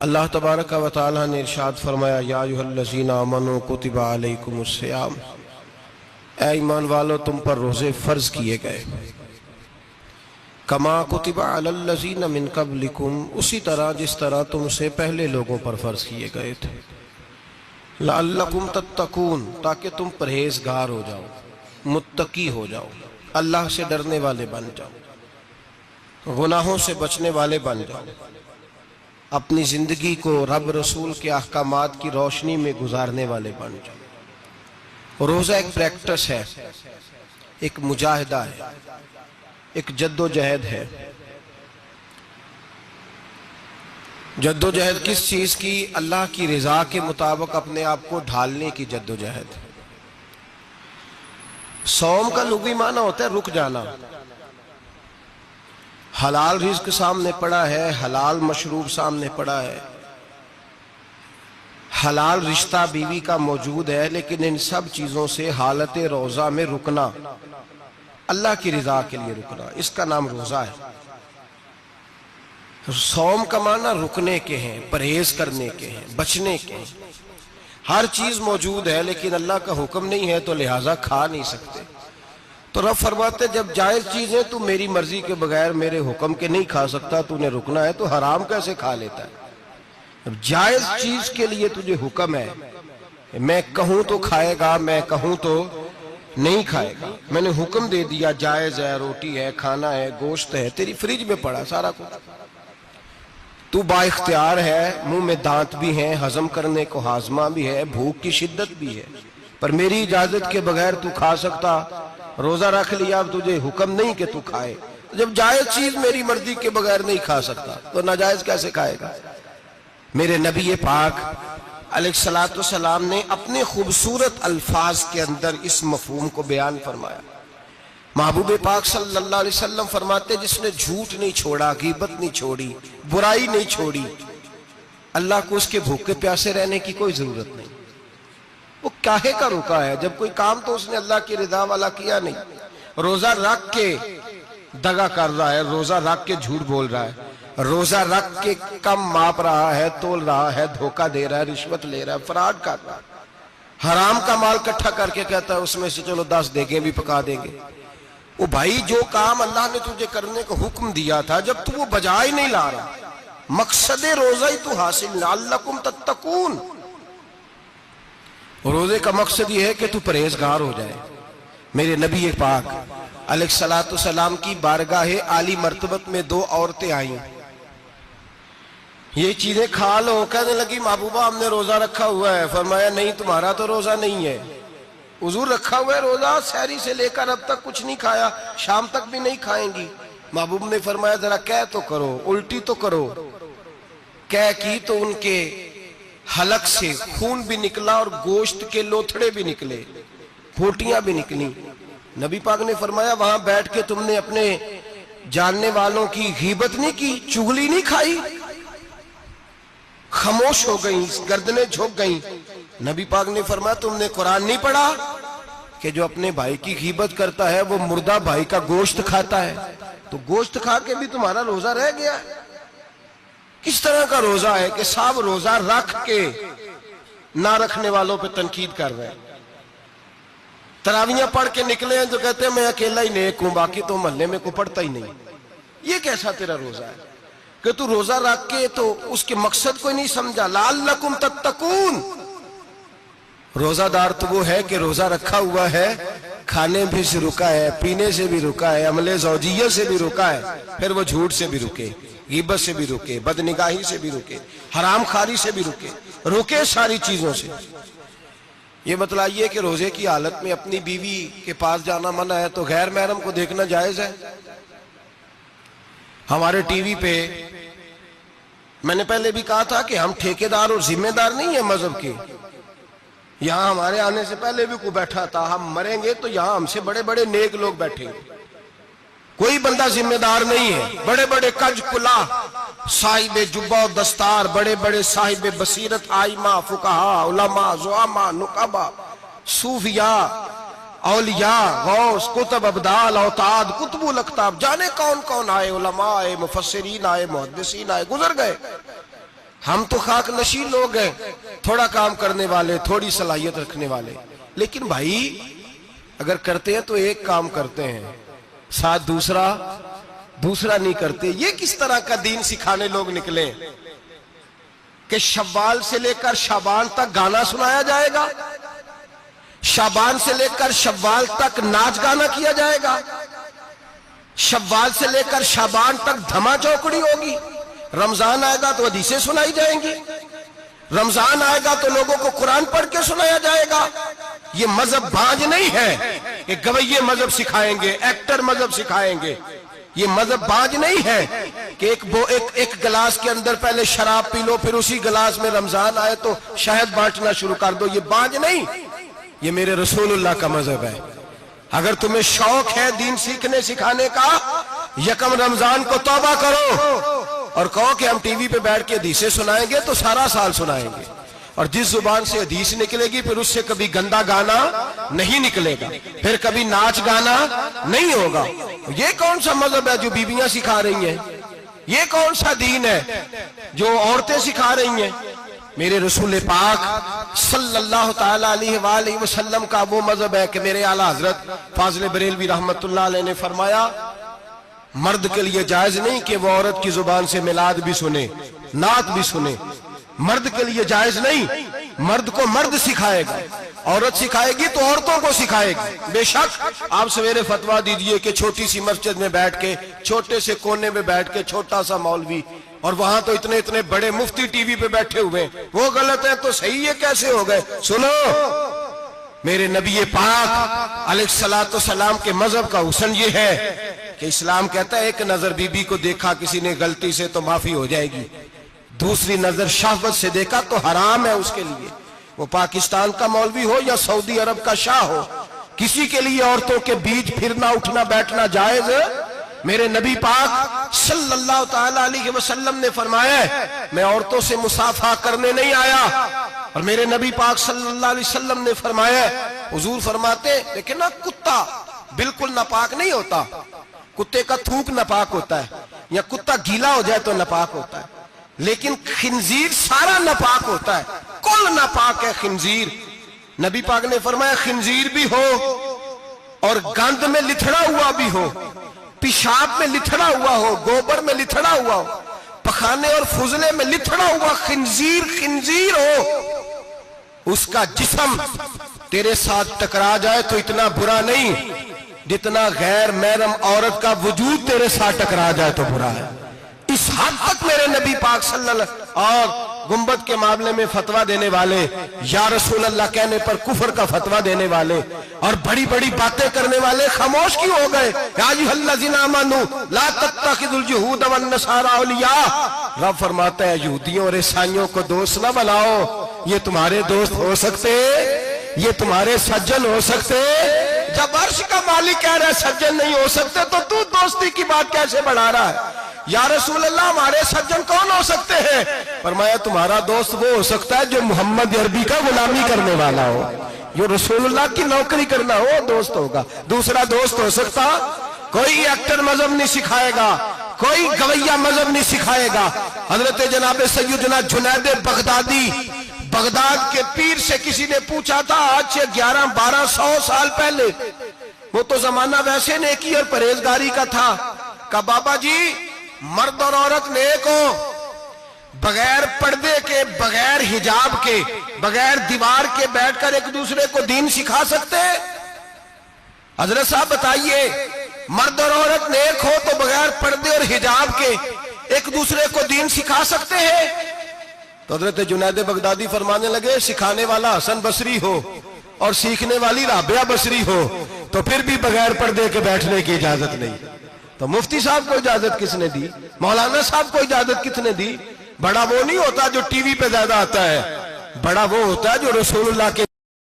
اللہ تبارک و تعالی نے ارشاد فرمایا یا ایھا الذین آمنوا کتب علیکم الصیام، اے ایمان والو تم پر روزے فرض کیے گئے، کما کتب علی الذین من قبلکم، اسی طرح جس طرح تم سے پہلے لوگوں پر فرض کیے گئے تھے، لعلکم تتقون، تاکہ تم پرہیزگار ہو جاؤ، متقی ہو جاؤ، اللہ سے ڈرنے والے بن جاؤ، گناہوں سے بچنے والے بن جاؤ، اپنی زندگی کو رب رسول کے احکامات کی روشنی میں گزارنے والے بن جاؤ۔ روزہ ایک پریکٹس ہے، ایک مجاہدہ ہے، ایک جد و جہد ہے۔ جد و جہد کس چیز کی؟ اللہ کی رضا کے مطابق اپنے آپ کو ڈھالنے کی جد و جہد۔ صوم کا لغوی معنی ہوتا ہے رک جانا۔ حلال رزق سامنے پڑا ہے، حلال مشروب سامنے پڑا ہے، حلال رشتہ بیوی کا موجود ہے، لیکن ان سب چیزوں سے حالت روزہ میں رکنا، اللہ کی رضا کے لیے رکنا، اس کا نام روزہ ہے۔ صوم کا معنی رکنے کے ہیں، پرہیز کرنے کے ہیں، بچنے کے ہیں۔ ہر چیز موجود ہے لیکن اللہ کا حکم نہیں ہے تو لہٰذا کھا نہیں سکتے۔ تو رب فرماتے جب جائز چیزیں تو میری مرضی کے بغیر میرے حکم کے نہیں کھا سکتا، تو نے رکنا ہے تو حرام کیسے کھا لیتا ہے؟ اب جائز چیز کے لیے تجھے حکم ہے، میں کہوں تو کھائے گا، میں کہوں تو نہیں کھائے گا۔ میں نے حکم دے دیا جائز ہے، روٹی ہے، کھانا ہے، گوشت ہے، تیری فریج میں پڑا سارا کچھ، تو با اختیار ہے، منہ میں دانت بھی ہیں، ہضم کرنے کو ہاضمہ بھی ہے، بھوک کی شدت بھی ہے، پر میری اجازت کے بغیر تو کھا سکتا۔ روزہ رکھ لیا، اب تجھے حکم نہیں کہ تو کھائے۔ جب جائز چیز میری مرضی کے بغیر نہیں کھا سکتا تو ناجائز کیسے کھائے گا؟ میرے نبی پاک علیہ السلام نے اپنے خوبصورت الفاظ کے اندر اس مفہوم کو بیان فرمایا۔ محبوب پاک صلی اللہ علیہ وسلم فرماتے جس نے جھوٹ نہیں چھوڑا، غیبت نہیں چھوڑی، برائی نہیں چھوڑی، اللہ کو اس کے بھوکے پیاسے رہنے کی کوئی ضرورت نہیں۔ وہ کاہے کا رکا ہے؟ جب کوئی کام تو اس نے اللہ کی رضا والا کیا نہیں۔ روزہ رکھ کے دغا کر رہا ہے، روزہ رکھ کے جھوٹ بول رہا ہے، روزہ رکھ کے کم ماپ رہا ہے، تول رہا ہے، دھوکہ دے رہا ہے، رشوت لے رہا ہے، فراڈ کر رہا ہے، حرام کا مال اکٹھا کر کے کہتا ہے اس میں سے چلو 10 دیگیں بھی پکا دیں گے۔ وہ بھائی جو کام اللہ نے تجھے کرنے کو حکم دیا تھا، جب تو وہ بجا ہی نہیں لا رہا، مقصد روزہ ہی تو حاصل، لعلکم تتقون۔ روزے کا مقصد یہ ہے کہ تو پرہیزگار ہو جائے۔ میرے نبی پاک علیہ السلام کی بارگاہ عالی مرتبت میں 2 عورتیں آئیں، یہ چیزیں کھا لو، کہنے لگی محبوبہ ہم نے روزہ رکھا ہوا ہے۔ فرمایا نہیں، تمہارا تو روزہ نہیں ہے، حضور رکھا ہوا ہے روزہ، سحری سے لے کر اب تک کچھ نہیں کھایا، شام تک بھی نہیں کھائیں گی۔ محبوب نے فرمایا ذرا کہہ تو کرو، الٹی تو کرو۔ کہہ کی تو ان کے حلق سے خون بھی نکلا اور گوشت کے لوتھڑے بھی نکلے، پھوٹیاں بھی نکلی۔ نبی پاک نے فرمایا وہاں بیٹھ کے تم نے اپنے جاننے والوں کی غیبت نہیں کی، چغلی نہیں کھائی؟ خاموش ہو گئیں، گردنیں جھک گئیں۔ نبی پاک نے فرمایا تم نے قرآن نہیں پڑھا کہ جو اپنے بھائی کی غیبت کرتا ہے وہ مردہ بھائی کا گوشت کھاتا ہے؟ تو گوشت کھا کے بھی تمہارا روزہ رہ گیا ہے۔ کس طرح کا روزہ ہے کہ صاحب روزہ رکھ کے نہ رکھنے والوں پہ تنقید کر رہے ہیں۔ تراویحاں پڑھ کے نکلے ہیں تو کہتے ہیں میں اکیلا ہی نیک ہوں، باقی تو محلے میں کوئی پڑھتا ہی نہیں۔ یہ کیسا تیرا روزہ ہے کہ تو روزہ رکھ کے تو اس کے مقصد کو نہیں سمجھا؟ لعلکم تتقون۔ روزہ دار تو وہ ہے کہ روزہ رکھا ہوا ہے، کھانے بھی سے رکا ہے، پینے سے بھی رکا ہے، عمل زوجیہ سے بھی رکا ہے، پھر وہ جھوٹ سے بھی رکے، غیبت سے بھی رکے، بدنگاہی سے بھی رکے، حرام خواری سے بھی رکے ساری چیزوں سے۔ یہ بتلائیے کہ روزے کی حالت میں اپنی بیوی کے پاس جانا منع ہے تو غیر محرم کو دیکھنا جائز ہے؟ ہمارے ٹی وی پہ میں نے پہلے بھی کہا تھا کہ ہم ٹھیکیدار اور ذمہ دار نہیں ہیں مذہب کے۔ یہاں ہمارے آنے سے پہلے بھی کوئی بیٹھا تھا، ہم مریں گے تو یہاں ہم سے بڑے بڑے نیک لوگ بیٹھیں گے، کوئی بندہ ذمہ دار نہیں ہے۔ بڑے بڑے کج کلا، صاحب جبہ و دستار، بڑے بڑے صاحب بصیرت، آئمہ، فقہاء، علماء، زعماء، نقباء، صوفیاء، اولیاء، غوث، کتب، ابدال، اوتاد، کتب الاقطاب، جانے کون کون آئے، علماء آئے، مفسرین آئے، محدثین آئے، گزر گئے۔ ہم تو خاک نشین لوگ ہیں، تھوڑا کام کرنے والے، تھوڑی صلاحیت رکھنے والے، لیکن بھائی اگر کرتے ہیں تو ایک کام کرتے ہیں، ساتھ دوسرا نہیں کرتے۔ یہ کس طرح کا دین سکھانے لوگ نکلے کہ شوال سے لے کر شعبان تک گانا سنایا جائے گا، شعبان سے لے کر شوال تک ناچ گانا کیا جائے گا، شوال سے لے کر شعبان تک دھما چوکڑی ہوگی، رمضان آئے گا تو حدیثیں سنائی جائیں گی، رمضان آئے گا تو لوگوں کو قرآن پڑھ کے سنایا جائے گا۔ یہ مذہب بانج نہیں ہے کہ گویے مذہب سکھائیں گے، ایکٹر مذہب سکھائیں گے، یہ مذہب بانج نہیں ہے کہ ایک گلاس کے اندر پہلے شراب پی لو پھر اسی گلاس میں رمضان آئے تو شہد بانٹنا شروع کر دو۔ یہ بانج نہیں، یہ میرے رسول اللہ کا مذہب ہے۔ اگر تمہیں شوق ہے دین سیکھنے سکھانے کا، یکم رمضان کو توبہ کرو اور کہو کہ ہم ٹی وی پہ بیٹھ کے حدیثیں سنائیں گے تو سارا سال سنائیں گے، اور جس زبان سے حدیث نکلے گی پھر اس سے کبھی گندا گانا نہیں نکلے گا، پھر کبھی ناچ گانا نہیں ہوگا۔ یہ کون سا مذہب ہے جو بیویاں سکھا رہی ہیں؟ یہ کون سا دین ہے جو عورتیں سکھا رہی ہیں؟ میرے رسول پاک صلی اللہ تعالی علیہ وآلہ وسلم کا وہ مذہب ہے کہ میرے اعلیٰ حضرت فاضل بریلوی رحمت اللہ علیہ نے فرمایا، مرد کے لیے جائز نہیں کہ وہ عورت کی زبان سے میلاد بھی سنے، نعت بھی سنے، مرد کے لیے جائز نہیں، مرد کو مرد سکھائے گا، عورت سکھائے گی تو عورتوں کو سکھائے گی۔ بے شک آپ سویرے فتویٰ دیجئے کہ چھوٹی سی مسجد میں بیٹھ کے، چھوٹے سے کونے میں بیٹھ کے چھوٹا سا مولوی، اور وہاں تو اتنے بڑے مفتی ٹی وی پہ بیٹھے ہوئے، وہ غلط ہے تو صحیح ہے کیسے ہو گئے؟ سنو، میرے نبی پاک علیہ الصلوۃ والسلام کے مذہب کا حسن یہ ہے کہ اسلام کہتا ہے ایک نظر بی بی کو دیکھا کسی نے غلطی سے تو معافی ہو جائے گی، دوسری نظر شہوت سے دیکھا تو حرام ہے اس کے لیے، وہ پاکستان کا مولوی ہو یا سعودی عرب کا شاہ ہو، کسی کے لیے عورتوں کے بیچ پھرنا اٹھنا بیٹھنا جائز ہے۔ میرے نبی پاک صلی اللہ تعالی علیہ وسلم نے فرمایا ہے میں عورتوں سے مصافحہ کرنے نہیں آیا، اور میرے نبی پاک صلی اللہ علیہ وسلم نے فرمایا ہے، حضور فرماتے لیکن نا کتا بالکل ناپاک نہیں ہوتا، کتے کا تھوک ناپاک ہوتا ہے یا کتا گیلا ہو جائے تو ناپاک ہوتا ہے، لیکن خنزیر سارا ناپاک ہوتا ہے، کل ناپاک ہے خنزیر۔ نبی پاک نے فرمایا خنزیر بھی ہو اور گند میں لتھڑا ہوا بھی ہو، پیشاب میں لتھڑا ہوا ہو، گوبر میں لتھڑا ہوا ہو، پخانے اور فضلے میں لتھڑا ہوا خنزیر ہو، اس کا جسم تیرے ساتھ ٹکرا جائے تو اتنا برا نہیں جتنا غیر محرم عورت کا وجود تیرے ساتھ ٹکرا جائے تو برا ہے۔ اس حد تک میرے نبی پاک صلی اللہ اور گنبد کے معاملے میں فتویٰ دینے والے، یا رسول اللہ کہنے پر کفر کا فتویٰ دینے والے اور بڑی بڑی باتیں کرنے والے خاموش کیوں ہو گئے؟ یا ایھا الذین آمنوا لا تتخذوا اليہود والنصارى اولیاء، رب فرماتا ہے یہودیوں اور عیسائیوں کو دوست نہ بناؤ، یہ تمہارے دوست ہو سکتے، یہ تمہارے سجن ہو سکتے؟ جب عرش کا مالک کہہ رہا ہے سجن نہیں ہو سکتے تو دوستی کی بات کیسے بڑھا رہا ہے؟ یا رسول اللہ ہمارے سجن کون ہو سکتے ہیں؟ فرمایا تمہارا دوست وہ ہو سکتا ہے جو محمد عربی کا غلامی کرنے والا ہو، جو رسول اللہ کی نوکری کرنا ہو دوست ہوگا۔ دوسرا دوست ہو سکتا؟ کوئی ایکٹر مذہب نہیں سکھائے گا، کوئی گویہ مذہب نہیں سکھائے گا۔ حضرت جناب سیدنا جنید بغدادی، بغداد کے پیر سے کسی نے پوچھا تھا آج سے 1100-1200 سال پہلے، وہ تو زمانہ ویسے نیکی اور پرہیزگاری کا تھا، کہا بابا جی مرد اور عورت نیک ہو، بغیر پردے کے، بغیر حجاب کے، بغیر دیوار کے بیٹھ کر ایک دوسرے کو دین سکھا سکتے؟ حضرت صاحب بتائیے، مرد اور عورت نیک ہو تو بغیر پردے اور حجاب کے ایک دوسرے کو دین سکھا سکتے ہیں؟ تو حضرت جنید بغدادی فرمانے لگے سکھانے والا حسن بصری ہو اور سیکھنے والی رابعہ بصری ہو تو پھر بھی بغیر پردے کے بیٹھنے کی اجازت نہیں۔ تو مفتی صاحب کو اجازت کس نے دی؟ مولانا صاحب کو اجازت کس نے دی؟ بڑا وہ نہیں ہوتا جو ٹی وی پہ زیادہ آتا ہے، بڑا وہ ہوتا ہے جو رسول اللہ کے